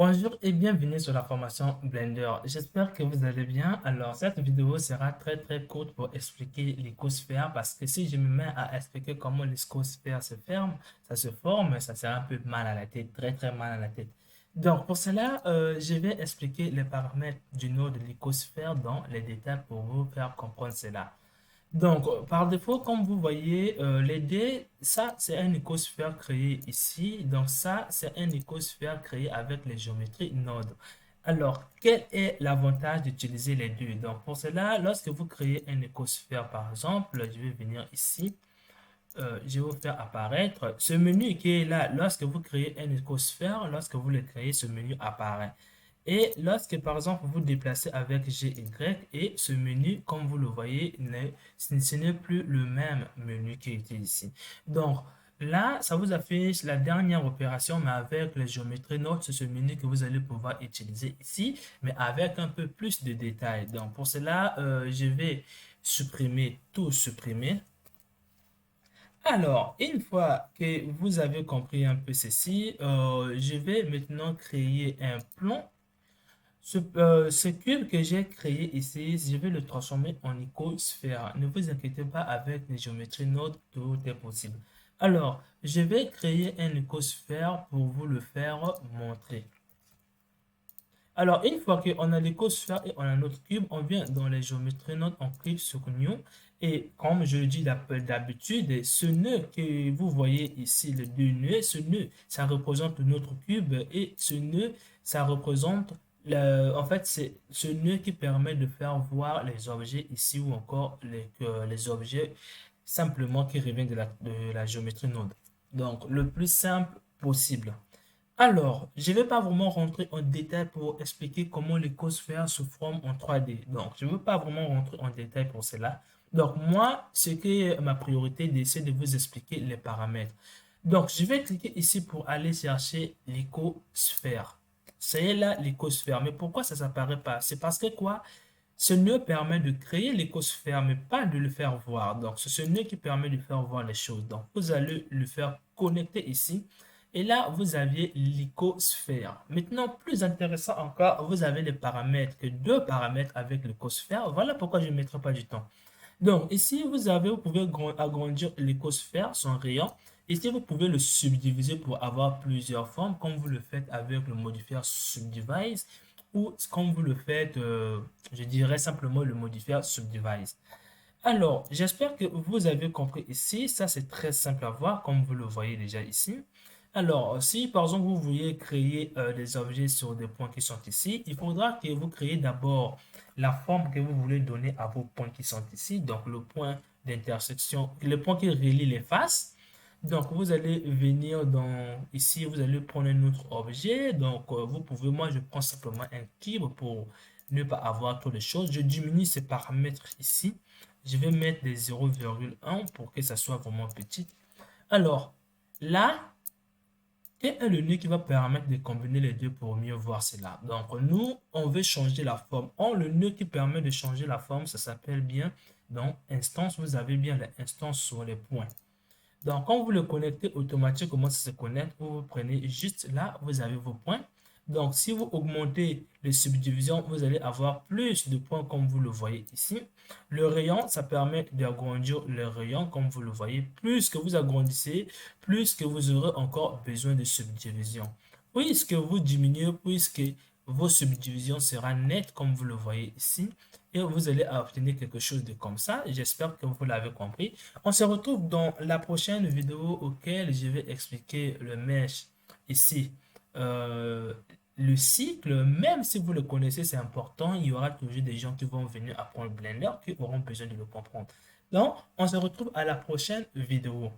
Bonjour et bienvenue sur la formation Blender. J'espère que vous allez bien. Alors, cette vidéo sera très courte pour expliquer l'icosphère parce que si je me mets à expliquer comment l'icosphère se forme, ça sera un peu mal à la tête, très mal à la tête. Donc, pour cela, je vais expliquer les paramètres du node de l'icosphère dans les détails pour vous faire comprendre cela. Donc, par défaut, comme vous voyez, les dés, ça, c'est un icosphère créé ici. Donc, ça, c'est un icosphère créé avec les géométries Node. Alors, quel est l'avantage d'utiliser les deux? Donc, pour cela, lorsque vous créez un icosphère, par exemple, je vais venir ici, je vais vous faire apparaître ce menu qui est là. Lorsque vous créez un icosphère, lorsque vous le créez, ce menu apparaît. Et lorsque, par exemple, vous déplacez avec GY et ce menu, comme vous le voyez, ce n'est plus le même menu qui était ici. Donc, là, ça vous affiche la dernière opération, mais avec les géométries Node, c'est ce menu que vous allez pouvoir utiliser ici, mais avec un peu plus de détails. Donc, pour cela, je vais supprimer. Alors, une fois que vous avez compris un peu ceci, je vais maintenant créer un plan. Ce cube que j'ai créé ici, je vais le transformer en icosphère. Ne vous inquiétez pas, avec les géométries Node, tout est possible. Alors, je vais créer un icosphère pour vous le faire montrer. Alors, une fois qu'on a l'icosphère et on a notre cube, on vient dans les géométries Node, on clique sur New. Et comme je le dis d'habitude, ce nœud que vous voyez ici, les deux nœuds, ce nœud, ça représente notre cube et ce nœud, ça représente, en fait, c'est ce nœud qui permet de faire voir les objets ici ou encore les objets simplement qui reviennent de la géométrie Node. Donc, le plus simple possible. Alors, je ne vais pas vraiment rentrer en détail pour expliquer comment l'icosphère se forme en 3D. Donc, je ne veux pas vraiment rentrer en détail pour cela. Donc, moi, ce qui est ma priorité, c'est de vous expliquer les paramètres. Donc, je vais cliquer ici pour aller chercher l'icosphère. C'est là l'icosphère. Mais pourquoi ça ne s'apparaît pas? C'est parce que quoi? Ce nœud permet de créer l'icosphère, mais pas de le faire voir. Donc, c'est ce nœud qui permet de faire voir les choses. Donc, vous allez le faire connecter ici. Et là, vous aviez l'icosphère. Maintenant, plus intéressant encore, vous avez les paramètres, que deux paramètres avec l'icosphère. Voilà pourquoi je ne mettrai pas du temps. Donc, ici, vous pouvez agrandir l'icosphère, son rayon. Ici, vous pouvez le subdiviser pour avoir plusieurs formes, comme vous le faites avec le modifier subdivise, ou comme vous le faites, je dirais simplement le modifier subdivise. Alors, j'espère que vous avez compris ici. Ça, c'est très simple à voir, comme vous le voyez déjà ici. Alors, si par exemple, vous voulez créer des objets sur des points qui sont ici, il faudra que vous créez d'abord la forme que vous voulez donner à vos points qui sont ici. Donc, le point d'intersection, le point qui relie les faces. Donc, vous allez venir ici, vous allez prendre un autre objet. Donc, vous pouvez, moi, je prends simplement un cube pour ne pas avoir trop de choses. Je diminue ces paramètres ici. Je vais mettre des 0,1 pour que ça soit vraiment petit. Alors, là, quel est le nœud qui va permettre de combiner les deux pour mieux voir cela? Donc, nous, on veut changer la forme. Le nœud qui permet de changer la forme, ça s'appelle bien, donc, instance. Vous avez bien l'instance sur les points. Donc, quand vous le connectez automatiquement, ça se connecte. Vous prenez juste là, vous avez vos points. Donc, si vous augmentez les subdivisions, vous allez avoir plus de points comme vous le voyez ici. Le rayon, ça permet d'agrandir le rayon comme vous le voyez. Plus que vous agrandissez, plus que vous aurez encore besoin de subdivisions. Puisque vous diminuez, puisque vos subdivisions seront nettes comme vous le voyez ici. Et vous allez obtenir quelque chose de comme ça. J'espère que vous l'avez compris. On se retrouve dans la prochaine vidéo auquel je vais expliquer le mesh ici. Euh, le cycle, même si vous le connaissez, c'est important. Il y aura toujours des gens qui vont venir apprendre Blender qui auront besoin de le comprendre. Donc, on se retrouve à la prochaine vidéo.